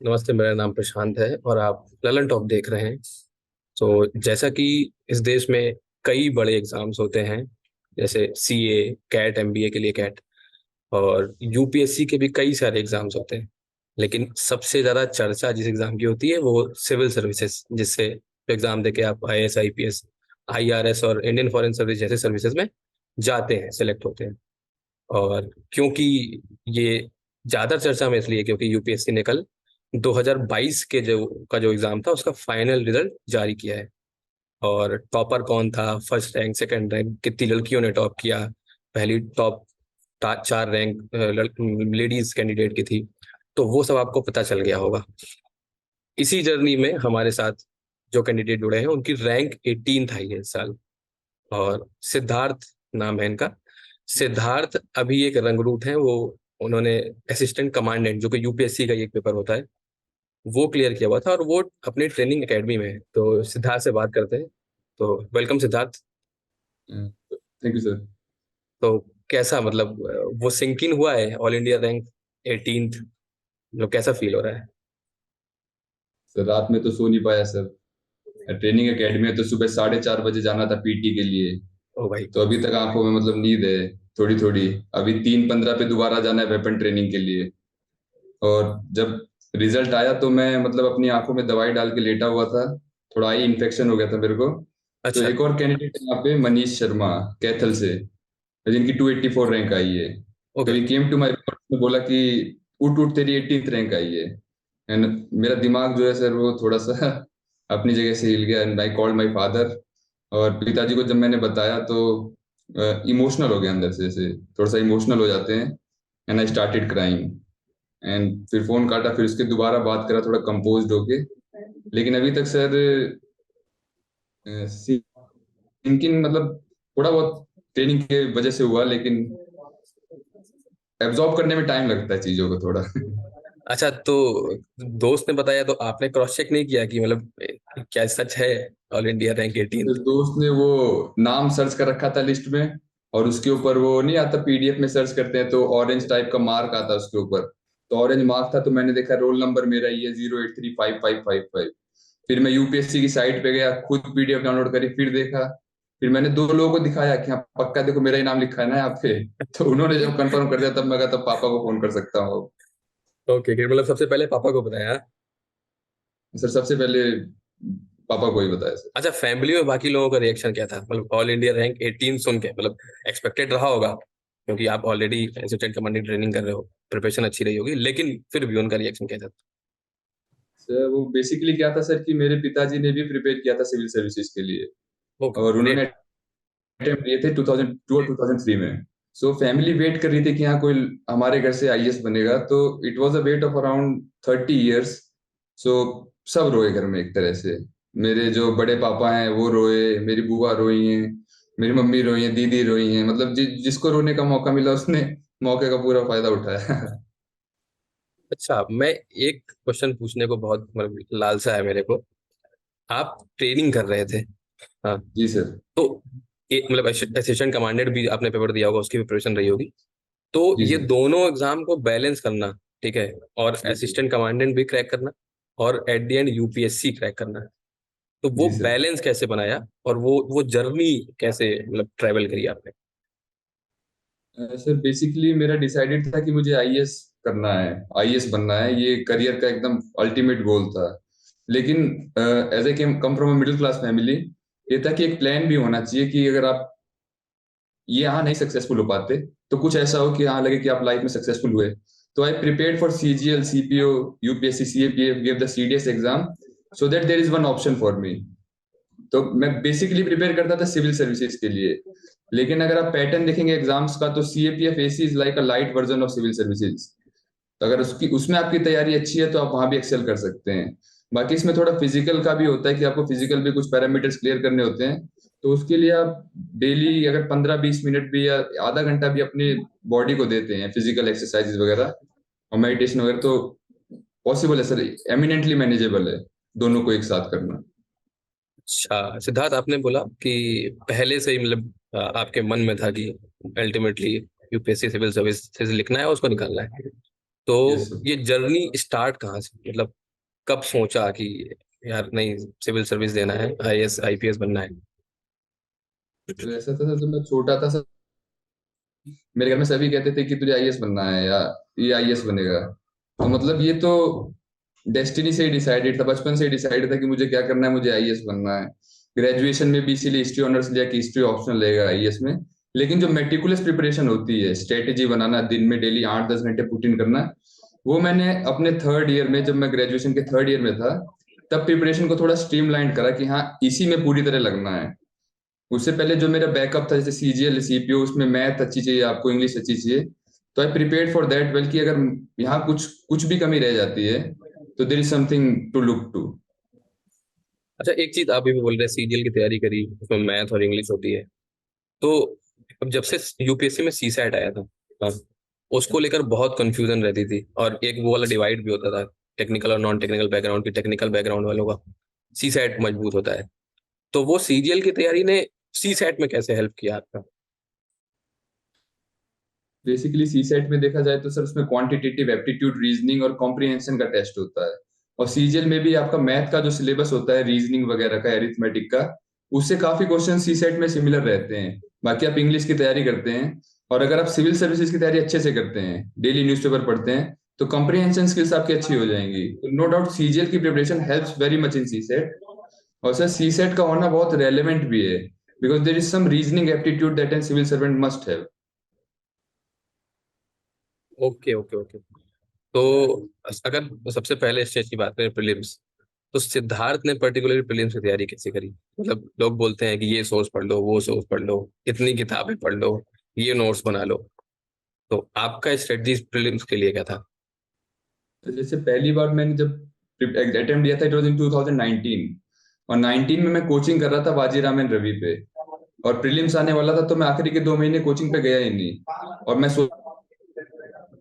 नमस्ते, मेरा नाम प्रशांत है और आप ललन टॉप देख रहे हैं। तो जैसा कि इस देश में कई बड़े एग्जाम्स होते हैं, जैसे सीए, कैट, एमबीए के लिए कैट, और यूपीएससी के भी कई सारे एग्जाम्स होते हैं। लेकिन सबसे ज़्यादा चर्चा जिस एग्ज़ाम की होती है वो सिविल सर्विसेज, जिससे एग्ज़ाम देके आप आईएएस, आईपीएस, आईआरएस और इंडियन फॉरेन सर्विस जैसे सर्विसेज में जाते हैं, सेलेक्ट होते हैं। और क्योंकि ये ज़्यादा चर्चा में इसलिए क्योंकि यूपीएससी ने कल 2022 के जो एग्ज़ाम था उसका फाइनल रिजल्ट जारी किया है। और टॉपर कौन था, फर्स्ट रैंक, सेकंड रैंक, कितनी लड़कियों ने टॉप किया, पहली टॉप चार रैंक लेडीज कैंडिडेट की थी, तो वो सब आपको पता चल गया होगा। इसी जर्नी में हमारे साथ जो कैंडिडेट जुड़े हैं उनकी रैंक 18 आई है इस साल। और सिद्धार्थ नाम है इनका। सिद्धार्थ अभी एक रंगरूट है, वो उन्होंने असिस्टेंट कमांडेंट, जो कि यूपीएससी का एक पेपर होता है, वो क्लियर किया हुआ था और वो अपनी ट्रेनिंग एकेडमी में है। तो सिद्धार्थ से बात करते हैं। तो welcome Siddharth. Thank you sir. तो कैसा, मतलब वो सिंक इन हुआ है ऑल इंडिया रैंक 18th? मतलब कैसा फील हो रहा है? सर रात में तो सो नहीं पाया सर। ट्रेनिंग एकेडमी में तो सुबह 4:30 बजे जाना था पीटी के लिए। ओ भाई। तो अभी तक आंखों में मतलब नींद है थोड़ी थोड़ी। अभी 3:15 पे दोबारा जाना है वेपन ट्रेनिंग के लिए। और जब रिजल्ट आया तो मैं मतलब अपनी आंखों में दवाई डाल के लेटा हुआ था। थोड़ा आई इन्फेक्शन हो गया था मेरे को। तो अच्छा। एक और कैंडिडेट है यहाँ पे, मनीष शर्मा, कैथल से, जिनकी 284 रैंक आई है। तो okay. He came to my में बोला कि उठ उठ तेरी 18th रैंक आई है। एंड मेरा दिमाग जो है सर वो थोड़ा सा अपनी जगह से हिल गया। And I called my father. और पिताजी को जब मैंने बताया तो इमोशनल हो गया अंदर से, ऐसे थोड़ा सा इमोशनल हो जाते हैं। And I started crying. And फिर फोन काटा, फिर उसके दोबारा बात करा थोड़ा कंपोज्ड होके। लेकिन अभी तक सर थिंकिंग मतलब थोड़ा बहुत ट्रेनिंग के वजह से हुआ, लेकिन एब्जॉर्ब करने में टाइम लगता है चीजों को थोड़ा। अच्छा, तो दोस्त ने बताया तो आपने क्रॉस चेक नहीं किया कि मतलब क्या सच है ऑल इंडिया रैंक तो 18th? दोस्त ने वो नाम सर्च कर रखा था लिस्ट में। और उसके ऊपर वो नहीं आता, पीडीएफ में सर्च करते हैं तो ऑरेंज टाइप का मार्क आता है उसके ऊपर। तो ऑरेंज मार्क था, तो मैंने देखा रोल नंबर मेरा ये 0835555। फिर मैं यूपीएससी की साइट पे गया, खुद पीडीएफ डाउनलोड करी, फिर देखा। फिर मैंने दो लोगों को दिखाया कि हाँ पक्का देखो मेरा ही नाम लिखा है ना यहाँ पे। तो उन्होंने जब कंफर्म कर दिया तब मैं कहा तब पापा को फोन कर सकता हूँ। ओके, मतलब सबसे पहले पापा को बताया? सर सबसे पहले पापा को ही बताया सर। अच्छा, फैमिली में बाकी लोगों का रिएक्शन क्या था, मतलब ऑल इंडिया रैंक 18 सुन के? मतलब एक्सपेक्टेड रहा होगा क्योंकि आप ऑलरेडी असिस्टेंट कमांडिंग ट्रेनिंग कर रहे हो, प्रिपरेशन अच्छी रही होगी, लेकिन फिर भी उनका रिएक्शन क्या था? सर वो बेसिकली क्या था सर कि मेरे पिताजी ने भी प्रिपेयर किया था सिविल सर्विसेज के लिए। ओके, और उन्होंने ग्रेट। अटेम्प्ट किए थे 2002 और 2003 में। सो फैमिली वेट कर रही थी कि हाँ कोई हमारे घर से आईएएस बनेगा। तो it was a weight of around 30 years। सो सब रोए घर में एक तरह से। मेरे जो बड़े पापा हैं वो रोए, मेरी बुआ रोई हैं, मेरी मम्मी रोई है, दीदी रोई हैं। मतलब जिसको रोने का मौका मिला उसने मौके का पूरा फायदा उठाया। अच्छा, मैं एक क्वेश्चन पूछने को बहुत मतलब लालसा है मेरे को। आप ट्रेनिंग कर रहे थे, हाँ, जी सर। तो एक मतलब असिस्टेंट कमांडेंट भी आपने पेपर दिया होगा, उसकी भी प्रिपरेशन रही होगी। तो जी ये सर। दोनों एग्जाम को बैलेंस करना, ठीक है, और जी सर। असिस्टेंट कमांडेंट भी क्रैक करना, और at the end UPSC crack करना, तो वो जी सर। बैलेंस कैसे बनाया और वो जर्नी कैसे मतलब ट्रेवल करी आपने? सर बेसिकली मेरा डिसाइडेड था कि मुझे आईएएस करना है, आईएएस बनना है, ये करियर का एकदम अल्टीमेट गोल था। लेकिन as a come from middle class family, ये था कि एक प्लान भी होना चाहिए कि अगर आप ये यहाँ नहीं सक्सेसफुल हो पाते तो कुछ ऐसा हो कि हाँ लगे कि आप लाइफ में सक्सेसफुल हुए। तो I prepared for CGL, CPO, UPSC, CAPF, give the CDS exam, so that there is one option for me. तो मैं बेसिकली प्रिपेयर करता था सिविल सर्विसेज के लिए। लेकिन अगर आप पैटर्न देखेंगे एग्जाम्स का तो CAPF AC is like a light version of civil services. तो अगर उसकी उसमें आपकी तैयारी अच्छी है तो आप वहां भी एक्सेल कर सकते हैं। बाकी इसमें थोड़ा फिजिकल का भी होता है कि आपको फिजिकल भी कुछ पैरामीटर्स क्लियर करने होते हैं। तो उसके लिए आप डेली अगर 15-20 मिनट भी या आधा घंटा भी अपनी बॉडी को देते हैं फिजिकल एक्सरसाइजेज वगैरह और मेडिटेशन वगैरह, तो पॉसिबल है सर, एमिनेंटली मैनेजेबल है दोनों को एक साथ करना। अच्छा सिद्धार्थ, आपने बोला कि पहले से ही मतलब आपके मन में था कि अल्टीमेटली यूपीएससी सिविल सर्विस लिखना है और उसको निकालना है। तो यस सर। ये जर्नी स्टार्ट कहाँ से, मतलब कब सोचा कि यार नहीं, सिविल सर्विस देना है, आईएएस आईपीएस बनना है? तो ऐसा था सर, जब मैं छोटा था सर, मेरे घर में सभी कहते थे कि तुझे आईएएस बनना है या ये आईएएस बनेगा। तो मतलब ये तो डेस्टिनी से ही डिसाइडेड था, बचपन से ही डिसाइडेड था कि मुझे क्या करना है, मुझे आईएएस बनना है। ग्रेजुएशन में भी इसीलिए हिस्ट्री ऑनर्स लिया कि हिस्ट्री ऑप्शनल रहेगा आईएएस में। लेकिन जो मेटिकुलस प्रिपरेशन होती है, स्ट्रेटेजी बनाना, दिन में डेली 8-10 घंटे पुट इन करना, वो मैंने अपने थर्ड ईयर में, जब मैं ग्रेजुएशन के थर्ड ईयर में था, तब प्रिपरेशन को थोड़ा स्ट्रीमलाइन करा कि हाँ इसी में पूरी तरह लगना है। उससे पहले जो मेरा बैकअप था, जैसे सीजीएल सीपीओ, उसमें मैथ अच्छी चाहिए आपको, इंग्लिश अच्छी चाहिए। तो I prepared for that well, कि अगर यहाँ कुछ कुछ भी कमी रह जाती है तो there is something to look to. अच्छा, एक चीज आप भी बोल रहे हैं, सीजीएल की तैयारी करी, उसमें मैथ और इंग्लिश होती है। तो अब जब से यूपीएससी में सी सैट आया था, हाँ, उसको लेकर बहुत कंफ्यूजन रहती थी, और एक वो वाला डिवाइड भी होता था, टेक्निकल और नॉन टेक्निकल बैकग्राउंड की। टेक्निकल बैकग्राउंड वालों का सी सैट मजबूत होता है। तो वो सीजीएल की तैयारी ने सी सैट में कैसे हेल्प किया आपका? बेसिकली सी सेट में देखा जाए तो सर, उसमें क्वांटिटेटिव एप्टीट्यूड, रीजनिंग और कॉम्प्रिहेंशन का टेस्ट होता है। और सीजीएल में भी आपका मैथ का जो सिलेबस होता है, रीजनिंग वगैरह का, एरिथमेटिक का, उससे काफी क्वेश्चन सी सेट में सिमिलर रहते हैं। बाकी आप इंग्लिश की तैयारी करते हैं, और अगर आप सिविल सर्विसेज की तैयारी अच्छे से करते हैं, डेली न्यूज़पेपर पढ़ते हैं, तो कॉम्प्रिहेंशन स्किल्स आपकी अच्छी हो जाएंगी। नो डाउट सीजीएल की preparation helps very much in CSAT. और सर सी सेट का होना बहुत रेलेवेंट भी है, because there is some reasoning aptitude that an civil servant must have. Okay okay okay. तो अगर सबसे पहले स्टेज की बात करें, प्रीलिम्स, तो सिद्धार्थ ने पर्टिकुलरली प्रीलिम्स की तैयारी कैसे करी? मतलब लोग बोलते हैं कि ये सोर्स पढ़ लो, वो सोर्स पढ़ लो, इतनी किताबें पढ़ लो, ये नोट्स बना लो। तो आपका स्ट्रेटजी प्रीलिम्स के लिए क्या था? तो जैसे पहली बार मैंने जब अटेम्प्ट दिया था, इट वाज इन 2019। और 19 में मैं कोचिंग कर रहा था बाजीरामन रवि पे, और प्रीलिम्स आने वाला था, तो मैं आखिरी के 2 महीने कोचिंग पे गया ही नहीं। और मैं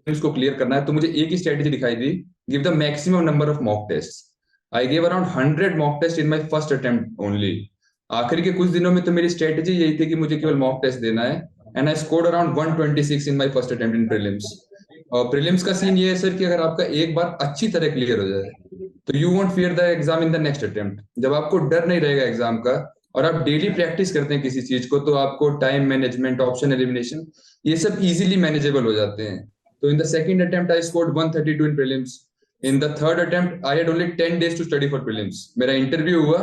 उसको क्लियर करना है, तो मुझे एक ही स्ट्रेटेजी दिखाई दी, give the maximum number of mock test. I gave around 100 mock test in my first attempt only. आखिरी के कुछ दिनों में तो मेरी स्ट्रेटेजी यही थी कि मुझे केवल मॉक टेस्ट देना है। And I scored around 126 in my first attempt in prelims. और प्रीलिम्स का सीन ये है सर, कि अगर आपका एक बार अच्छी तरह क्लियर हो जाए, तो you want fear the exam in the next attempt. जब आपको डर नहीं रहेगा एग्जाम का, और आप डेली प्रैक्टिस करते हैं किसी चीज को, तो आपको टाइम मैनेजमेंट, ऑप्शन एलिमिनेशन, ये सब इजीली मैनेजेबल हो जाते हैं। तो in the second attempt, I scored 132 in prelims. In the third attempt, I had only 10 days to study for prelims. मेरा इंटरव्यू हुआ,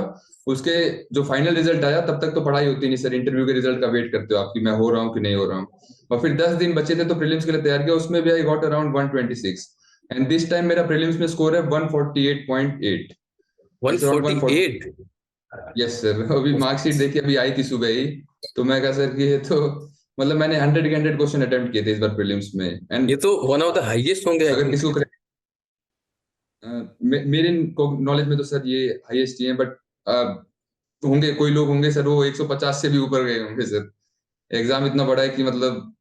उसके जो फाइनल रिजल्ट आया, तब तक तो पढ़ाई होती नहीं सर, इंटरव्यू के रिजल्ट का वेट करते हो आपकी, मैं हो रहा हूँ कि नहीं हो रहा हूँ। और फिर 10 दिन बचे थे, तो प्रीलिम्स के लिए तैयार किया, उसमें भी I got around 126। And this time मेरा प्रीलिम्स में स्कोर है 148.8। It's around 140। 148? Yes sir. अभी मार्कशीट देखी, अभी आई थी सुबह ही। तो मैं कहा सर कि ये तो, मतलब मैंने 100 के 100 क्वेश्चन अटेम्प्ट किए थे इस बार प्रीलिम्स में। ये एंड तो वन ऑफ द हाईएस्ट होंगे आई अगर थिंक। किसी को मेरे नॉलेज में तो सर ये हाईएस्ट ही है, बट होंगे कोई लोग होंगे सर, वो 150 से भी ऊपर गए होंगे सर। एग्जाम इतना बड़ा है कि मतलब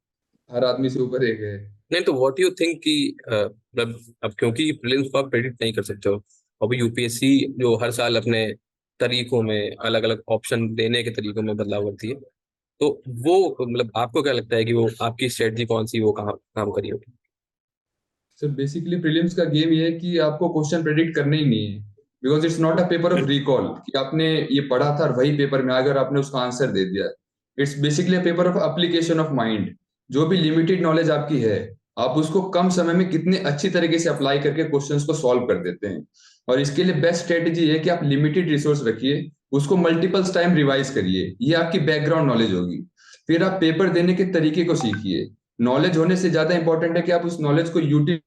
हर आदमी से ऊपर एक है। नहीं, तो व्हाट यू थिंक कि मतलब अब क्योंकि प्रीलिम्स को आप प्रेडिक्ट नहीं कर सकते हो, अभी यूपीएससी जो हर साल अपने तरीकों में, अलग अलग ऑप्शन देने के तरीकों में बदलाव करती है, तो वो मतलब आपको क्या लगता है कि वो आपकी स्ट्रेटजी कौन सी, वो कहाँ काम करी होगी? सर बेसिकली प्रीलिम्स का गेम ये है कि आपको क्वेश्चन प्रेडिक्ट करने ही नहीं है, because it's not a paper of recall कि आपने ये पढ़ा था और वही पेपर में अगर आपने उसका आंसर दे दिया। It's basically a paper of application of mind. जो भी लिमिटेड नॉलेज आपकी है, आप उसको कम समय में कितने अच्छी तरीके से अप्लाई करके क्वेश्चंस को सॉल्व कर देते हैं। और इसके लिए बेस्ट स्ट्रेटेजी है कि आप लिमिटेड रिसोर्स रखिए, उसको मल्टीपल्स टाइम रिवाइज करिए, ये आपकी बैकग्राउंड नॉलेज होगी। फिर आप पेपर देने के तरीके को सीखिए। नॉलेज होने से ज्यादा इंपॉर्टेंट है कि आप उस नॉलेज को यूटिलाइज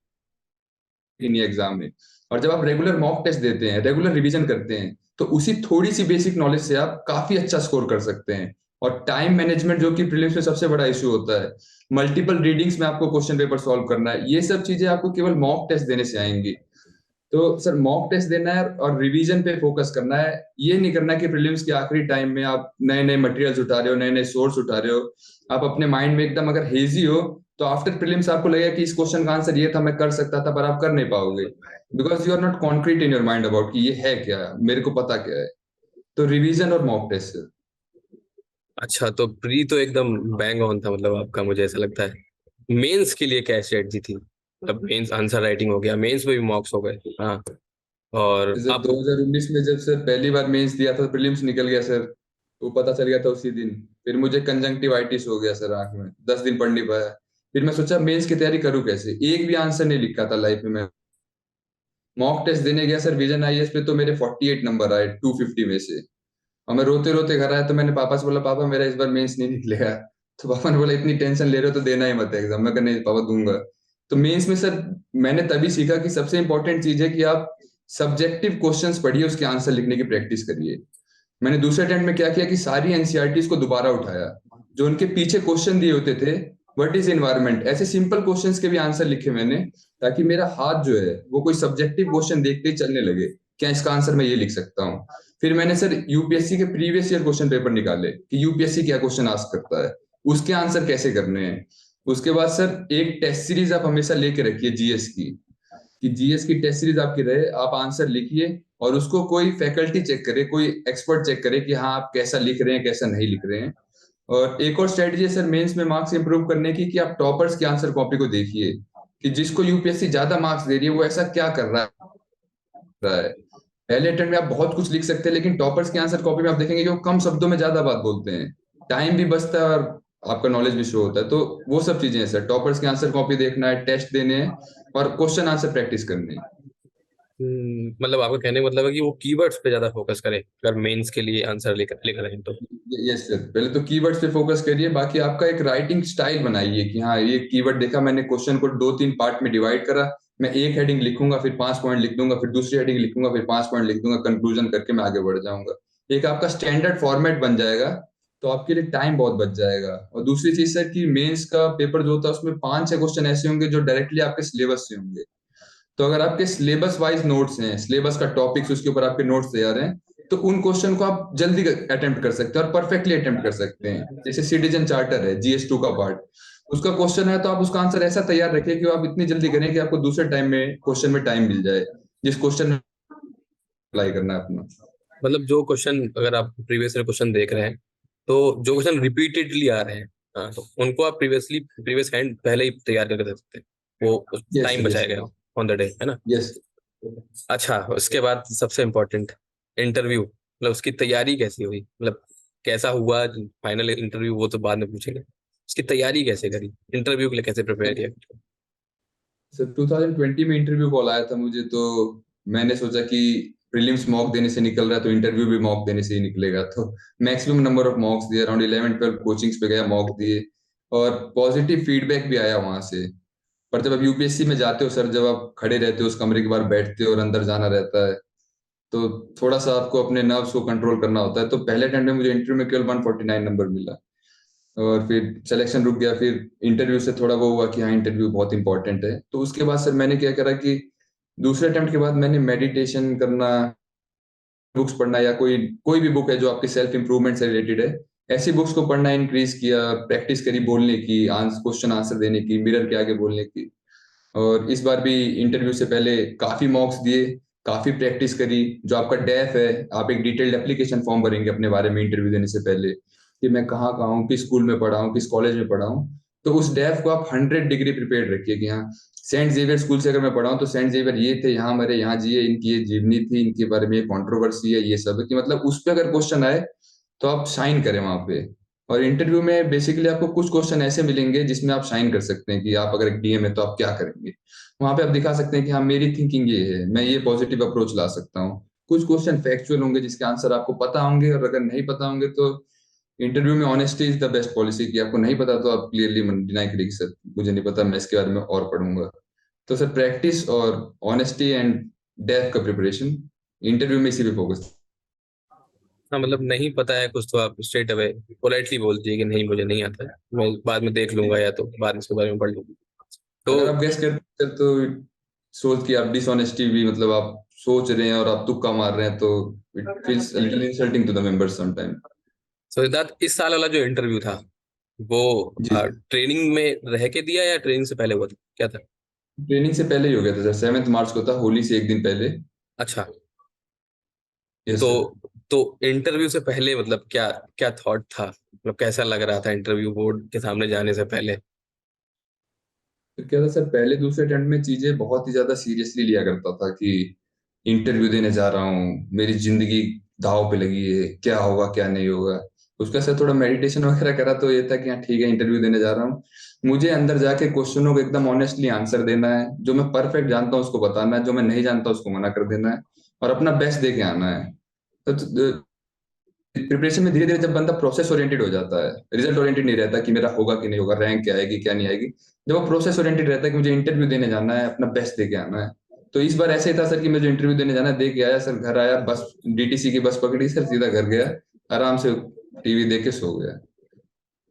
नहीं एग्जाम में। और जब आप रेगुलर मॉक टेस्ट देते हैं, रेगुलर रिवीजन करते हैं, तो उसी थोड़ी सी बेसिक नॉलेज से आप काफी अच्छा स्कोर कर सकते हैं। और टाइम मैनेजमेंट, जो कि प्रीलिम्स में सबसे बड़ा इशू होता है, मल्टीपल रीडिंग्स में आपको क्वेश्चन पेपर सॉल्व करना है, ये सब चीजें आपको केवल मॉक टेस्ट देने से आएंगी। तो सर मॉक टेस्ट देना है और रिवीजन पे फोकस करना है। ये नहीं करना कि प्रीलिम्स के आखिरी टाइम में आप नए नए मटेरियल्स उठा रहे हो, नए नए सोर्स उठा रहे हो। आप अपने माइंड में एकदम अगर हेजी हो, तो आफ्टर प्रीलिम्स आपको लगेगा कि इस क्वेश्चन का आंसर ये था, मैं कर सकता था, पर आप कर नहीं पाओगे, because you are not concrete in your mind about कि ये है क्या, मेरे को पता क्या है। तो रिवीजन और मॉक टेस्ट। अच्छा, तो प्री तो एकदम बैंग ऑन था मतलब आपका, मुझे ऐसा लगता है। मेंस के लिए क्या स्ट्रेटजी थी? मतलब मेंस आंसर राइटिंग हो गया, मेंस में भी मॉक्स हो गए। हाँ। और जैसे अब 2019 में जब सर पहली बार मेंस दिया था, प्रीलिम्स निकल गया सर, वो पता चल गया था उसी दिन। फिर मुझे कंजंक्टिवाइटिस हो गया सर आंख में, 10 दिन पढ़ नहीं पाया। फिर मैं सोचा मेंस की तैयारी करूँ कैसे, एक भी आंसर नहीं लिखा था लाइफ में मैं। मॉक टेस्ट देने गया सर विजन आईएएस पे, तो मेरे 48 नंबर आए 250 में से। और मैं रोते रोते घर आया, तो मैंने पापा से बोला, पापा मेरा इस बार मेंस नहीं निकलेगा। तो पापा ने बोला इतनी टेंशन ले रहे हो तो देना ही मत एग्जाम। मैं कहा नहीं पापा दूंगा। तो मेंस में सर मैंने तभी सीखा कि सबसे इंपॉर्टेंट चीज है कि आप सब्जेक्टिव क्वेश्चंस पढ़िए, उसके आंसर लिखने की प्रैक्टिस करिए। मैंने दूसरे अटेम्प्ट में क्या किया कि सारी एनसीईआरटीज को दोबारा उठाया, जो उनके पीछे क्वेश्चन दिए होते थे, व्हाट इज एनवायरमेंट, ऐसे सिंपल क्वेश्चंस के भी आंसर लिखे मैंने, ताकि मेरा हाथ जो है वो कोई सब्जेक्टिव क्वेश्चन देखते ही चलने लगे, क्या इसका आंसर मैं ये लिख सकता हूँ। फिर मैंने सर यूपीएससी के प्रीवियस ईयर क्वेश्चन पेपर निकाले कि यूपीएससी क्या क्वेश्चन आस्क करता है, उसके आंसर कैसे करने हैं। उसके बाद सर एक टेस्ट सीरीज आप हमेशा लेके रखिए जीएस की, कि जीएस की टेस्ट सीरीज आपकी रहे, आप आंसर लिखिए और उसको कोई फैकल्टी चेक करे, कोई एक्सपर्ट चेक करे कि हाँ आप कैसा लिख रहे हैं कैसा नहीं लिख रहे हैं। और एक और स्ट्रेटजी है सर मेंस में मार्क्स इंप्रूव करने की, कि आप टॉपर्स की आंसर कॉपी को देखिए, कि जिसको यूपीएससी ज्यादा मार्क्स दे रही है वो ऐसा क्या कर रहा है। पहले अटेम्प्ट में आप बहुत कुछ लिख सकते हैं, लेकिन टॉपर्स की आंसर कॉपी में आप देखेंगे कि वो कम शब्दों में ज्यादा बात बोलते हैं, टाइम भी बचता है और आपका नॉलेज भी शो होता है। तो वो सब चीजें हैं सर, टॉपर्स की आंसर कॉपी देखना है, टेस्ट देने हैं और क्वेश्चन आंसर प्रैक्टिस करनी है। मतलब आपका कहने का मतलब है कि वो कीवर्ड्स पे ज्यादा फोकस करें अगर मेंस के लिए आंसर लिख लिख रहे हैं तो। यस सर, पहले तो कीवर्ड्स पे फोकस करिए, बाकी आपका एक राइटिंग स्टाइल बनाइए कि हाँ ये कीवर्ड देखा मैंने, क्वेश्चन को 2-3 पार्ट में डिवाइड करा, मैं एक हेडिंग लिखूंगा फिर 5 पॉइंट लिख दूंगा, फिर दूसरी हेडिंग लिखूंगा फिर 5 पॉइंट लिख दूंगा, कंक्लूजन करके मैं आगे बढ़ जाऊंगा। एक आपका स्टैंडर्ड फॉर्मेट बन जाएगा, तो आपके लिए टाइम बहुत बच जाएगा। और दूसरी चीज सर कि मेंस का पेपर जो होता है उसमें 5-6 क्वेश्चन ऐसे होंगे जो डायरेक्टली आपके सिलेबस से होंगे। तो अगर आपके सिलेबस वाइज नोट्स हैं, सिलेबस का टॉपिक्स उसके ऊपर आपके नोट्स तैयार हैं, तो उन क्वेश्चन को आप जल्दी अटेम्प्ट कर सकते हैं और परफेक्टली अटेम्प्ट कर सकते हैं। जैसे सिटीजन चार्टर है जीएस 2 का पार्ट, उसका क्वेश्चन है तो आप उसका आंसर ऐसा तैयार रखिए कि आप इतनी जल्दी करें कि आपको दूसरे टाइम में क्वेश्चन में टाइम मिल जाए, जिस क्वेश्चन में अप्लाई करना है अपना। मतलब जो क्वेश्चन अगर आप प्रीवियस ईयर क्वेश्चन देख रहे हैं, तो जो क्वेश्चन रिपीटेडली आ रहे हैं, हाँ, तो उनको आप प्रीवियस हैंड पहले ही तैयार करके दे सकते हैं, वो यस टाइम सर, यस बचाएगा ऑन द डे, है ना। यस। अच्छा, उसके बाद सबसे इम्पोर्टेंट इंटरव्यू, मतलब उसकी तैयारी कैसी हुई, मतलब कैसा हुआ फाइनल इंटरव्यू, वो तो बाद में पूछेंगे। उसकी तैयारी कैसे करी, इंटरव्यू के लिए कैसे प्रिपेयर किया। सर 2020 में इंटरव्यू कॉल आया था मुझे, तो मैंने सोचा कि प्रीलिम्स मॉक देने से निकल रहा है तो इंटरव्यू भी मॉक देने से ही निकलेगा, तो मैक्सिमम नंबर ऑफ मॉक्स दिए, अराउंड 11-12 कोचिंग्स पे गया, मॉक दिए और पॉजिटिव फीडबैक भी आया वहां से। पर जब आप यूपीएससी में जाते हो सर, जब आप खड़े रहते हो उस कमरे के बाहर, बैठते हो और अंदर जाना रहता है, तो थोड़ा सा आपको अपने नर्व्स को कंट्रोल करना होता है। तो पहले अटेम्प्ट में मुझे इंटरव्यू में केवल 149 नंबर मिला और फिर सिलेक्शन रुक गया। फिर इंटरव्यू से थोड़ा वो हुआ कि हाँ इंटरव्यू बहुत इंपॉर्टेंट है, तो उसके बाद सर मैंने क्या करा कि दूसरे अटेम्प्ट के बाद मैंने मेडिटेशन करना, बुक्स पढ़ना, या कोई कोई भी बुक है जो आपके सेल्फ इंप्रूवमेंट से रिलेटेड है, ऐसी बुक्स को पढ़ना इंक्रीज किया, प्रैक्टिस करी बोलने की, क्वेश्चन आंसर देने की, मिरर के आगे बोलने की। और इस बार भी इंटरव्यू से पहले काफी मॉक्स दिए, काफी प्रैक्टिस करी। जो आपका डेफ है, आप एक डिटेल्ड एप्लीकेशन फॉर्म भरेंगे अपने बारे में इंटरव्यू देने से पहले, कि मैं कहाँ कहाँ हूँ, किस स्कूल में पढ़ा हूँ, किस कॉलेज में पढ़ा हूँ। तो उस डेफ को आप 100 डिग्री प्रिपेयर रखिए कि हाँ सेंट जेवियर स्कूल से अगर मैं पढ़ा हूँ तो सेंट जेवियर ये थे, यहाँ मरे, यहाँ जिए, इनकी ये जीवनी थी, इनके बारे में ये कंट्रोवर्सी है, ये सब है, कि मतलब उस पर अगर क्वेश्चन आए तो आप शाइन करें वहां पे। और इंटरव्यू में बेसिकली आपको कुछ क्वेश्चन ऐसे मिलेंगे जिसमें आप शाइन कर सकते हैं, कि आप अगर एक डीएम है तो आप क्या करेंगे। वहां पे आप दिखा सकते हैं कि हाँ मेरी थिंकिंग ये है, मैं ये पॉजिटिव अप्रोच ला सकता हूँ। कुछ क्वेश्चन फैक्चुअल होंगे जिसके आंसर आपको पता होंगे, और अगर नहीं पता होंगे तो इंटरव्यू में honesty is the best policy, कि आपको नहीं पता तो आप क्लियरली डिनाई करिए कि सर मुझे नहीं पता, मैं इसके बारे में और पढ़ूंगा। तो सर प्रैक्टिस और ऑनेस्टी एंड डेप्थ का प्रिपरेशन इंटरव्यू में इसी पे फोकस। हाँ, मतलब नहीं पता है कुछ तो आप स्ट्रेट अवे पोलाइटली बोल दीजिए कि नहीं मुझे नहीं आता है, मैं बाद में देख लूंगा या तो बाद में इसके बारे में पढ़ लूंगा। तो अगर आप गेस करते हैं तो सोच कि आप डिसऑनेस्टी भी, मतलब आप सोच रहे हैं और आप तुक्का मार रहे हैं, तो it feels little insulting to the members sometime. Siddharth, इस साल वाला जो इंटरव्यू था वो जी सर, ट्रेनिंग में रह के दिया या ट्रेनिंग से पहले हुआ था, क्या था। ट्रेनिंग से पहले ही हो गया था सर, 7 मार्च को था, होली से एक दिन पहले। अच्छा। यस तो सर। तो इंटरव्यू से पहले मतलब क्या क्या थॉट था, मतलब कैसा लग रहा था इंटरव्यू बोर्ड के सामने जाने से पहले। फिर क्या था सर, पहले दूसरे अटेम्प्ट में चीजें बहुत ही ज्यादा सीरियसली लिया करता था कि इंटरव्यू देने जा रहा हूँ, मेरी जिंदगी दांव पे लगी है, क्या होगा क्या नहीं होगा। उसका सर थोड़ा मेडिटेशन वगैरह करा तो ये था कि हाँ ठीक है, इंटरव्यू देने जा रहा हूँ, मुझे अंदर जाके क्वेश्चनों को एकदम ऑनेस्टली आंसर देना है, जो मैं परफेक्ट जानता हूँ उसको बताना है, जो मैं नहीं जानता उसको मना कर देना है, और अपना बेस्ट दे के आना है। तो प्रिपरेशन में धीरे धीरे जब बंदा प्रोसेस ओरिएंटेड हो जाता है, रिजल्ट ओरिएंटेड नहीं रहता कि मेरा होगा कि नहीं होगा, रैंक क्या आएगी क्या नहीं आएगी, जब वो प्रोसेस ओरिएंटेड रहता है कि मुझे इंटरव्यू देने जाना है, अपना बेस्ट दे के आना है। तो इस बार ऐसे ही था सर कि मुझे इंटरव्यू देने जाना है, दे के आया सर, घर आया, बस डीटीसी की बस पकड़ी सर, सीधा घर गया, आराम से टीवी देख के सो गया।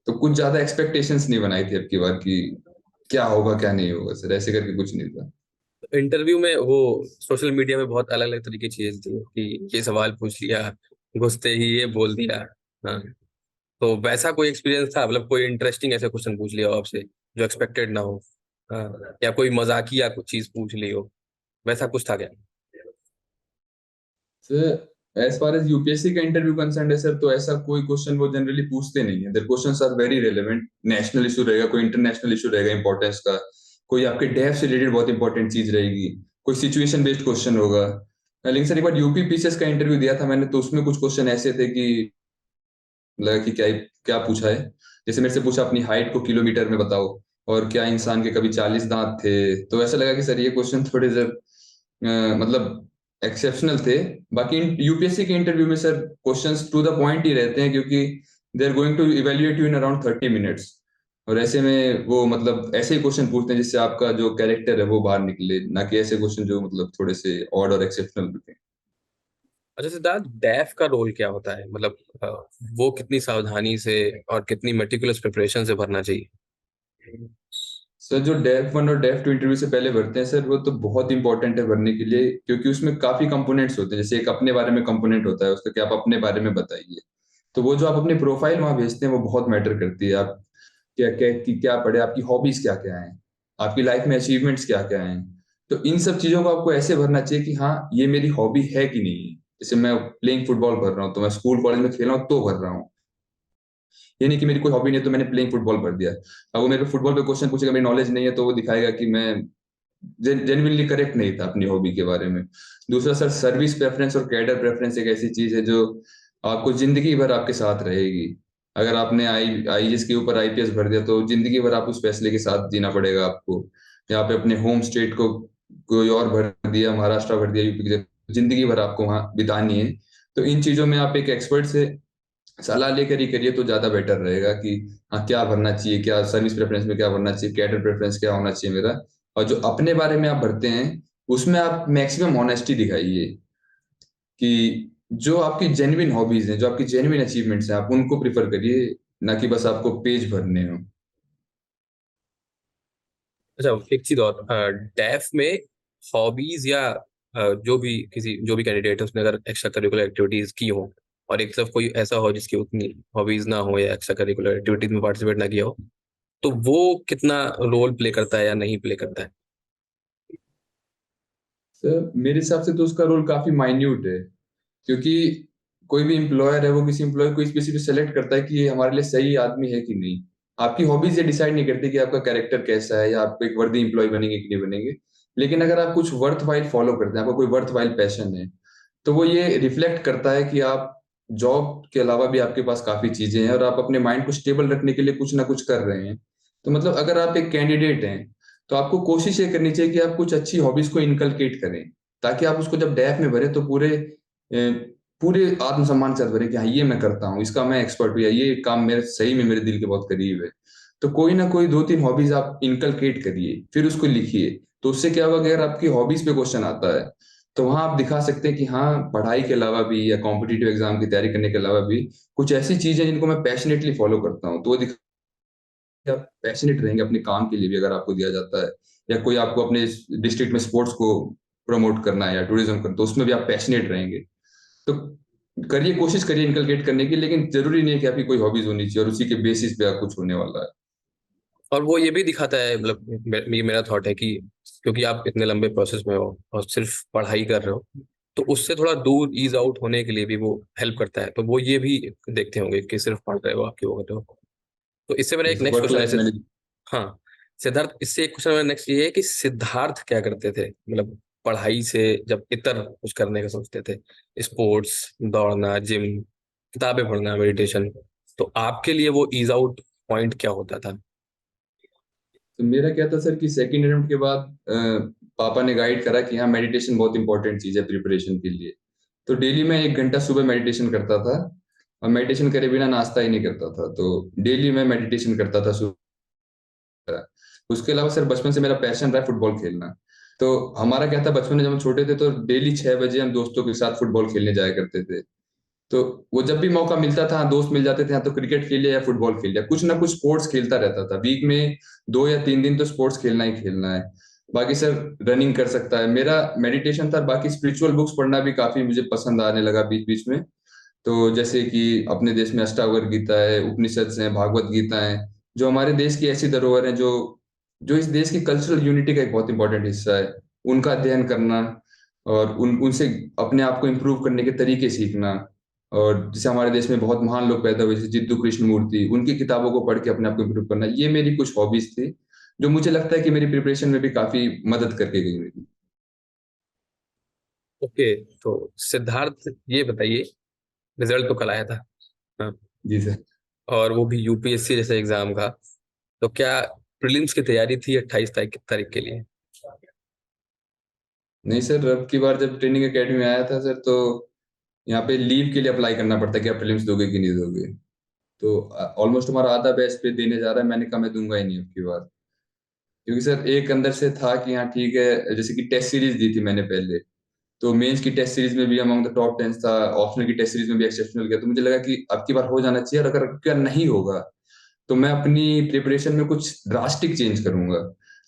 तो कुछ ज्यादा एक्सपेक्टेशंस नहीं बनाई थी अब की बार की क्या होगा क्या नहीं होगा सर, ऐसे करके कुछ नहीं था। इंटरव्यू में वो सोशल मीडिया में बहुत अलग अलग तरीके की चीजें थी कि ये सवाल पूछ लिया, घुसते ही ये बोल दिया। हाँ। तो वैसा कोई एक्सपीरियंस था, मतलब कोई इंटरेस्टिंग ऐसा क्वेश्चन पूछ लिया हो आपसे जो एक्सपेक्टेड ना हो? हाँ, या कोई मजाकिया कुछ चीज पूछ ली हो, वैसा कुछ था क्या? Sir as far as UPSC का इंटरव्यू कंसर्न है सर, तो ऐसा कोई क्वेश्चन वो जनरली पूछते नहीं है, there questions are very relevant, national issue रहेगा, कोई इंटरनेशनल इशू रहेगा इंपॉर्टेंस का, कोई आपके डेफ से रिलेटेड बहुत इंपॉर्टेंट चीज रहेगी, कोई सिचुएशन बेस्ड क्वेश्चन होगा। लेकिन सर एक बार यूपी पीसीएस का इंटरव्यू दिया था मैंने, तो उसमें कुछ क्वेश्चन ऐसे थे कि लगा कि क्या क्या पूछा है। जैसे मेरे से पूछा अपनी हाइट को किलोमीटर में बताओ, और क्या इंसान के कभी 40 दांत थे। तो ऐसा लगा कि सर ये क्वेश्चन थोड़े सर मतलब एक्सेप्शनल थे। बाकी यूपीएससी के इंटरव्यू में sir questions to the point ही रहते हैं, क्योंकि they are going to evaluate you in around 30 minutes. और ऐसे में वो मतलब ऐसे ही क्वेश्चन पूछते हैं जिससे आपका जो कैरेक्टर है वो बाहर निकले, ना कि ऐसे क्वेश्चन जो मतलब थोड़े से ऑड और एक्सेप्शनल होते हैं। अच्छा सिद्धार्थ, डैफ का रोल क्या होता है? मतलब वो कितनी सावधानी से और कितनी मेटिकुलस प्रिपरेशन से भरना चाहिए? सर जो डेफ 1 और डेफ 2 इंटरव्यू से पहले भरते हैं सर, वो तो बहुत इंपॉर्टेंट है भरने के लिए, क्योंकि उसमें काफी कंपोनेंट्स होते हैं। जैसे एक अपने बारे में कंपोनेंट होता है उसका, कि आप अपने बारे में बताइए। तो वो जो आप अपनी प्रोफाइल वहां भेजते हैं वो बहुत मैटर करती है। आप क्या क्या क्या पढ़े, आपकी हॉबीज क्या क्या हैं, आपकी लाइफ में अचीवमेंट्स क्या क्या हैं। तो इन सब चीजों को आपको ऐसे भरना चाहिए कि हाँ ये मेरी हॉबी है कि नहीं है। जैसे मैं प्लेइंग फुटबॉल भर रहा हूँ, तो मैं स्कूल कॉलेज में खेल रहा हूँ तो भर रहा हूँ, ये नहीं कि मेरी कोई हॉबी नहीं है तो मैंने प्लेइंग फुटबॉल भर दिया। अब वो मेरे फुटबॉल पे क्वेश्चन पूछेगा, मेरी नॉलेज नहीं है, तो वो दिखाएगा कि मैं जेन्युइनली करेक्ट नहीं था अपनी हॉबी के बारे में। दूसरा सर, सर्विस प्रेफरेंस और कैडर प्रेफरेंस एक ऐसी चीज है जो आपको जिंदगी भर आपके साथ रहेगी। अगर आपने आईएएस के ऊपर आईपीएस भर दिया तो जिंदगी भर आप उस फैसले के साथ जीना पड़ेगा आपको। यहाँ पे अपने होम स्टेट को कोई और भर दिया, महाराष्ट्र भर दिया, यूपी की जगह, जिंदगी भर आपको वहां बितानी है। तो इन चीजों में आप एक एक्सपर्ट से सलाह लेकर ही करिए तो ज्यादा बेटर रहेगा कि हाँ क्या भरना चाहिए, क्या सर्विस प्रेफरेंस में क्या भरना चाहिए, कैडर प्रेफरेंस क्या होना चाहिए मेरा। और जो अपने बारे में आप भरते हैं उसमें आप मैक्सिमम ऑनेस्टी दिखाइए, कि जो आपकी जेन्युइन हॉबीज हैं, जो आपकी जेन्युइन अचीवमेंट्स हैं, आप उनको प्रिफर करिए, ना कि बस आपको पेज भरने हो। अच्छा, एक चीज और, डैफ में हॉबीज या जो भी कैंडिडेट है उसने अगर एक्स्ट्रा करिकुलर एक्टिविटीज की हो, और एक तरफ कोई ऐसा हो जिसकी उतनी हॉबीज ना हो या एक्स्ट्रा करिकुलर एक्टिविटीज में पार्टिसिपेट ना किया हो, तो वो कितना रोल प्ले करता है या नहीं प्ले करता है? सर मेरे हिसाब से तो उसका रोल काफी माइन्यूट है, क्योंकि कोई भी एम्प्लॉयर है वो किसी एम्प्लॉय को स्पेसिफिक सेलेक्ट करता है कि ये हमारे लिए सही आदमी है कि नहीं। आपकी हॉबीज ये डिसाइड नहीं करती कि आपका कैरेक्टर कैसा है या आप एक वर्दी एम्प्लॉय बनेंगे कि नहीं बनेंगे। लेकिन अगर आप कुछ वर्थ वाइल फॉलो करते हैं, आपका कोई वर्थ वाइल पैशन है, तो वो ये रिफ्लेक्ट करता है कि आप जॉब के अलावा भी आपके पास काफी चीजें हैं और आप अपने माइंड को स्टेबल रखने के लिए कुछ ना कुछ कर रहे हैं। तो मतलब अगर आप एक कैंडिडेट हैं तो आपको कोशिश ये करनी चाहिए कि आप कुछ अच्छी हॉबीज को इनकलकेट करें, ताकि आप उसको जब डैफ में भरे तो पूरे आत्मसम्मान के साथ भरे कि हाँ ये मैं करता हूँ, इसका मैं एक्सपर्ट हूँ, या ये काम मेरे सही में मेरे दिल के बहुत करीब है। तो कोई ना कोई 2-3 हॉबीज आप इनकलकेट करिए, फिर उसको लिखिए। तो उससे क्या होगा कि अगर आपकी हॉबीज पे क्वेश्चन आता है तो वहां आप दिखा सकते हैं कि हाँ पढ़ाई के अलावा भी या कॉम्पिटिटिव एग्जाम की तैयारी करने के अलावा भी कुछ ऐसी चीजें जिनको मैं पैशनेटली फॉलो करता हूँ। तो वो आप पैशनेट रहेंगे अपने काम के लिए भी, अगर आपको दिया जाता है या कोई आपको अपने डिस्ट्रिक्ट में स्पोर्ट्स को प्रमोट करना है या टूरिज्म करना, तो उसमें भी आप पैशनेट रहेंगे। तो करिए, कोशिश करिए इनकलकेट करने की, लेकिन जरूरी नहीं है कि आपकी कोई हॉबीज होनी चाहिए और उसी के बेसिस पे आप कुछ होने वाला है। और वो ये भी दिखाता है, मतलब ये मेरा थॉट है कि क्योंकि आप इतने लंबे प्रोसेस में हो और सिर्फ पढ़ाई कर रहे हो, तो उससे थोड़ा दूर ईज आउट होने के लिए भी वो हेल्प करता है। तो वो ये भी देखते होंगे कि सिर्फ पढ़ रहे हो आप, क्यों कर रहे हो। तो इससे मेरा एक नेक्स्ट वर्क क्वेश्चन लाइफ है। मैनेज। हाँ, सिद्धार्थ, इससे एक क्वेश्चन नेक्स्ट ये है कि सिद्धार्थ क्या करते थे, मतलब पढ़ाई से जब इतर कुछ करने का सोचते थे, स्पोर्ट्स, दौड़ना, जिम, किताबें पढ़ना, मेडिटेशन, तो आपके लिए वो ईज आउट पॉइंट क्या होता था? तो मेरा क्या था सर कि सेकंड अटेम्प्ट के बाद पापा ने गाइड करा कि हाँ मेडिटेशन बहुत इंपॉर्टेंट चीज है प्रिपरेशन के लिए। तो डेली मैं 1 घंटा सुबह मेडिटेशन करता था, और मेडिटेशन करे बिना नाश्ता ही नहीं करता था। तो डेली मैं मेडिटेशन करता था सुबह। उसके अलावा सर बचपन से मेरा पैशन रहा है फुटबॉल खेलना। तो हमारा क्या था, बचपन में जब हम छोटे थे तो डेली 6 बजे हम दोस्तों के साथ फुटबॉल खेलने जाया करते थे। तो वो जब भी मौका मिलता था, दोस्त मिल जाते थे, या तो क्रिकेट खेल लिया या फुटबॉल खेल लिया, कुछ ना कुछ स्पोर्ट्स खेलता रहता था। वीक में 2 या 3 दिन तो स्पोर्ट्स खेलना ही खेलना है। बाकी सर रनिंग कर सकता है, मेरा मेडिटेशन था। बाकी स्पिरिचुअल बुक्स पढ़ना भी काफी मुझे पसंद आने लगा बीच बीच में। तो जैसे कि अपने देश में अष्टावक्र गीता है, उपनिषद है, भागवत गीता है, जो हमारे देश की ऐसी धरोहर है जो जो इस देश की कल्चरल यूनिटी का एक बहुत इंपॉर्टेंट हिस्सा है, उनका अध्ययन करना, और उनसे अपने आप को इम्प्रूव करने के तरीके सीखना। और जैसे हमारे देश में बहुत महान लोग पैदा हुए, जैसे जिद्दू कृष्ण मूर्ति, उनकी किताबों को पढ़ के अपने आप को इम्प्रूव करना, ये मेरी कुछ हॉबीज थी जो मुझे लगता है कि मेरी प्रिपरेशन में भी काफी मदद करके गई मेरी। ओके, तो सिद्धार्थ ये बताइए, रिजल्ट तो कल आया था, हाँ, जी सर। और वो भी यूपीएससी जैसे एग्जाम का, तो क्या प्रीलिम्स की तैयारी थी 28 तारीख के लिए? नहीं सर, अब की बार जब ट्रेनिंग एकेडमी में आया था सर, तो यहाँ पे लीव के लिए अप्लाई करना पड़ता है कि आप प्रीलिम्स दोगे कि नहीं दोगे। तो ऑलमोस्ट हमारा आधा बैच पे देने जा रहा है, मैंने कहा मैं दूंगा ही नहीं अब की बार। क्योंकि सर एक अंदर से था कि हाँ ठीक है, जैसे कि टेस्ट सीरीज दी थी मैंने पहले, तो मेंस की टेस्ट सीरीज में भी अमंग द टॉप 10 था, ऑप्शनल की टेस्ट सीरीज में भी एक्सेप्शनल गया। तो मुझे लगा कि अब की बार हो जाना चाहिए, और अगर अब की बार नहीं होगा तो मैं अपनी प्रिपरेशन में कुछ ड्रास्टिक चेंज करूंगा।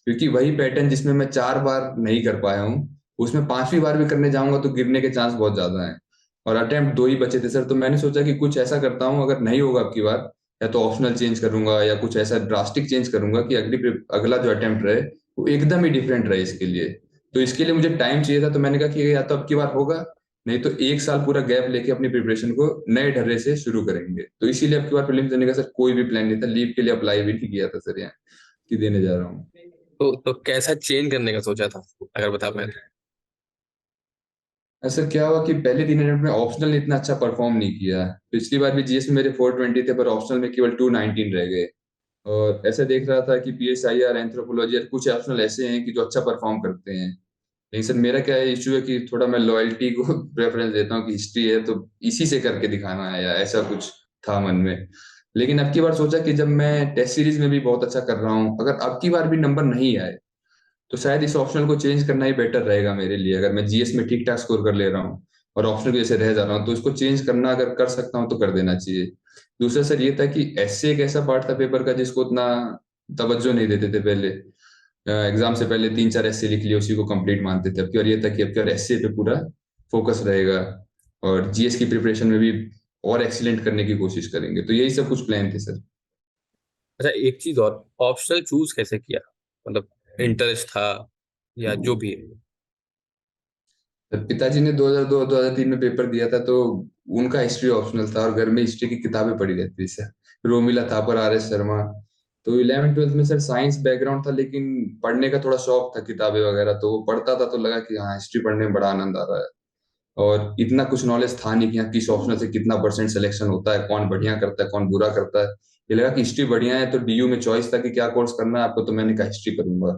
क्योंकि वही पैटर्न जिसमें मैं 4 बार नहीं कर पाया हूँ, उसमें 5वीं बार भी करने जाऊंगा तो गिरने के चांस बहुत ज्यादा हैं। और अटेम्प्ट 2 ही बचे थे सर, तो मैंने सोचा कि कुछ ऐसा करता हूँ, अगर नहीं होगा अब की बार, या तो ऑप्शनल चेंज करूंगा या कुछ ऐसा ड्रास्टिक चेंज करूंगा कि अगला जो अटेम्प्ट रहे वो एकदम ही डिफरेंट रहे इसके लिए। तो इसके लिए मुझे टाइम चाहिए था, तो मैंने कहा कि या तो अब की बार होगा, नहीं तो 1 साल पूरा गैप लेके अपनी प्रिपरेशन को नए ढर्रे से शुरू करेंगे। तो इसीलिए अब की बार प्रीलिम्स देने का सर कोई भी प्लान नहीं था, लीव के लिए अप्लाई भी नहीं किया था सर यहाँ कि देने जा रहा हूँ। तो कैसा चेंज करने का सोचा था, अगर बता पाए तो? सर क्या हुआ कि पहले 3 अटेम्प्ट में ऑप्शनल ने इतना अच्छा परफॉर्म नहीं किया। पिछली बार भी जीएस में मेरे 420 थे, पर ऑप्शनल में केवल 219 रह गए। और ऐसा देख रहा था कि पीएसआईआर, एंथ्रोपोलॉजी और कुछ ऑप्शनल ऐसे हैं कि जो अच्छा परफॉर्म करते हैं। लेकिन सर मेरा क्या है, इशू है कि थोड़ा मैं लॉयल्टी को प्रेफरेंस देता हूँ कि हिस्ट्री है तो इसी से करके दिखाना है, या ऐसा कुछ था मन में। लेकिन अब की बार सोचा कि जब मैं टेस्ट सीरीज में भी बहुत अच्छा कर रहा हूँ, अगर अब की बार भी नंबर नहीं आए तो शायद इस ऑप्शनल को चेंज करना ही बेटर रहेगा मेरे लिए। अगर मैं जीएस में ठीक ठाक स्कोर कर ले रहा हूँ और ऑप्शनल की जैसे रह जा रहा हूँ, तो इसको चेंज करना अगर कर सकता हूँ तो कर देना चाहिए। दूसरा सर ये था कि एसए एक ऐसा पार्ट था पेपर का जिसको उतना तवज्जो नहीं देते थे पहले। एग्जाम से पहले 3-4 एसए लिख लिए, उसी को कंप्लीट मानते थे। अब की बार ये था कि अब की बार एसए पे पूरा फोकस रहेगा, और जीएस की प्रिपरेशन में भी और एक्सीलेंट करने की कोशिश करेंगे। तो यही सब कुछ प्लान थे सर। अच्छा, एक चीज और, ऑप्शनल चूज कैसे किया, मतलब इंटरेस्ट था या जो भी है? पिताजी ने 2002-2003 में पेपर दिया था, तो उनका हिस्ट्री ऑप्शनल था, और घर में हिस्ट्री की किताबें पढ़ी रहती थी sir. Romila Thapar, R S Sharma. तो 11th-12th में सर साइंस बैकग्राउंड था, लेकिन पढ़ने का थोड़ा शौक था किताबें वगैरह, तो वो पढ़ता था तो लगा कि हाँ हिस्ट्री पढ़ने में बड़ा आनंद आ रहा है। और इतना कुछ नॉलेज था नहीं कि हाँ किस ऑप्शनल से कितना परसेंट सिलेक्शन होता है, कौन बढ़िया करता है कौन बुरा करता है। ये लगा कि हिस्ट्री बढ़िया है, तो डीयू में चॉइस था कि क्या कोर्स करना है आपको, तो मैंने कहा हिस्ट्री करूंगा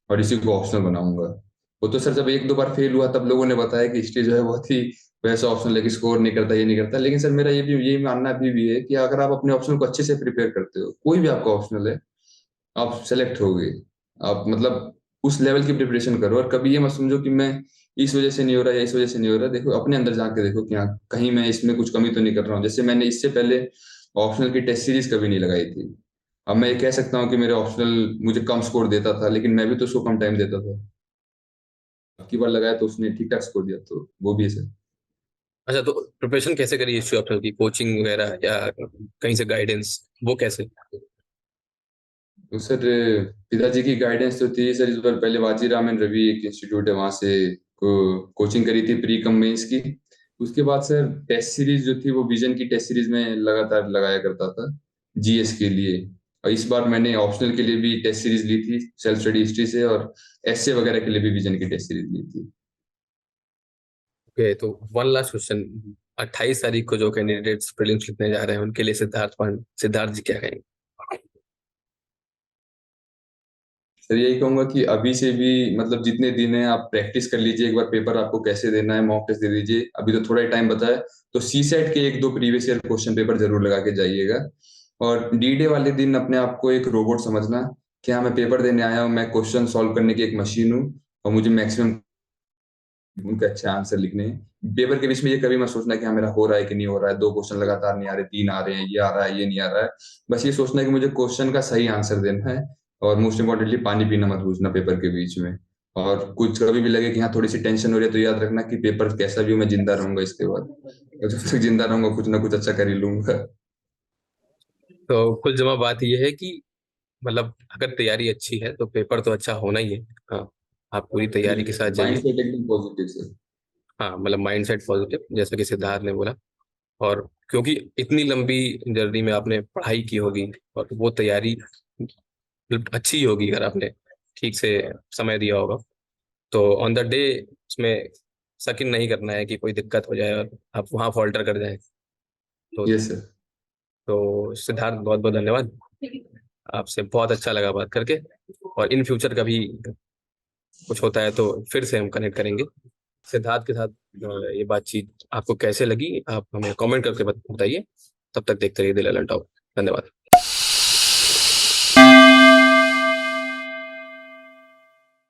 और इसी को ऑप्शनल बनाऊंगा। वो तो सर जब 1-2 बार फेल हुआ तब लोगों ने बताया कि हिस्ट्री जो है बहुत ही वैसा ऑप्शनल है कि स्कोर नहीं करता, ये नहीं करता। लेकिन सर मेरा ये मानना अभी भी है कि अगर आप अपने ऑप्शनल को अच्छे से प्रिपेयर करते हो, कोई भी आपका ऑप्शनल है, आप सेलेक्ट हो गए। आप मतलब उस लेवल की प्रिपरेशन करो, और कभी ये मत समझो कि मैं इस वजह से नहीं हो रहा या इस वजह से नहीं हो रहा। देखो अपने अंदर जाके देखो कि हाँ कहीं मैं इसमें कुछ कमी तो नहीं कर रहा हूँ। जैसे मैंने इससे पहले ऑप्शनल की टेस्ट सीरीज कभी नहीं लगाई थी। अब मैं ये कह सकता हूँ कि मेरे ऑप्शनल मुझे कम स्कोर देता था, लेकिन मैं भी तो उसको कम टाइम देता था। अब की बार लगाया तो उसने ठीक ठाक स्कोर दिया, तो वो भी है सर। अच्छा, तो प्रिपरेशन कैसे करी हिस्ट्री ऑप्शनल की, कोचिंग वगैरह या कहीं से गाइडेंस, वो कैसे? तो सर पिताजी की गाइडेंस तो थी सर। इस बार पहले वाजी रामन रवि एक इंस्टीट्यूट है, वहां से कोचिंग करी थी प्री कम मेंस की। उसके बाद सर टेस्ट सीरीज जो थी वो विजन की टेस्ट सीरीज में लगातार लगाया करता था जीएस के लिए। और इस बार मैंने ऑप्शनल के लिए भी टेस्ट सीरीज ली थी, सेल्फ स्टडी हिस्ट्री से, और एसए वगैरह के लिए भी विजन की टेस्ट सीरीज ली थी। ओके, तो वन लास्ट क्वेश्चन। 28 तारीख को जो कैंडिडेट्स प्रीलिम्स लिखने जा रहे हैं उनके लिए सिद्धार्थ जी क्या कहेंगे? सर यही कहूंगा कि अभी से भी मतलब जितने दिन है आप प्रैक्टिस कर लीजिए, एक बार पेपर आपको कैसे देना है मॉक टेस्ट दे दीजिए, अभी तो थोड़ा ही टाइम बचा है। तो सी सेट के एक दो प्रीवियस ईयर क्वेश्चन पेपर जरूर लगा के जाइएगा। और डी डे वाले दिन अपने आप को एक रोबोट समझना कि हाँ मैं पेपर देने आया हूँ, मैं क्वेश्चन सॉल्व करने की एक मशीन हूँ, और मुझे मैक्सिमम उनके अच्छे आंसर लिखने हैं। पेपर के बीच में ये कभी मत सोचना कि हाँ मेरा हो रहा है कि नहीं हो रहा है, दो क्वेश्चन लगातार नहीं आ रहे, तीन आ रहे हैं, ये आ रहा है, ये नहीं आ रहा है। बस ये सोचना है कि मुझे क्वेश्चन का सही आंसर देना है। और मोस्ट इंपॉर्टेंटली पानी पीना मत भूलना पेपर के बीच में। और कुछ कभी भी लगे कि हाँ थोड़ी सी टेंशन हो रही है, तो याद रखना कि पेपर कैसा भी हो मैं जिंदा रहूंगा इसके बाद, और जब तक जिंदा रहूंगा कुछ ना कुछ अच्छा कर ही लूंगा। तो कुल जमा बात यह है कि मतलब अगर तैयारी अच्छी है तो पेपर तो अच्छा होना ही है। हाँ, आप पूरी तैयारी के बिल्कुल साथ माइंड जाइए। सेट एकदम पॉजिटिव सर। हाँ, मतलब माइंड सेट पॉजिटिव, जैसा कि सिद्धार्थ ने बोला। और क्योंकि इतनी लंबी जर्नी में आपने पढ़ाई की होगी और वो तैयारी अच्छी होगी अगर आपने ठीक से समय दिया होगा, तो ऑन द डे उसमें शक नहीं करना है कि कोई दिक्कत हो जाए और आप वहाँ फॉल्टर कर जाए। तो यस सर। सिद्धार्थ, बहुत बहुत धन्यवाद। आपसे बहुत अच्छा लगा बात करके। और इन फ्यूचर कभी कुछ होता है तो फिर से हम कनेक्ट करेंगे। सिद्धार्थ के साथ ये बातचीत आपको कैसे लगी आप हमें कमेंट करके बताइए। तब तक देखते रहिए दिल टॉप। धन्यवाद।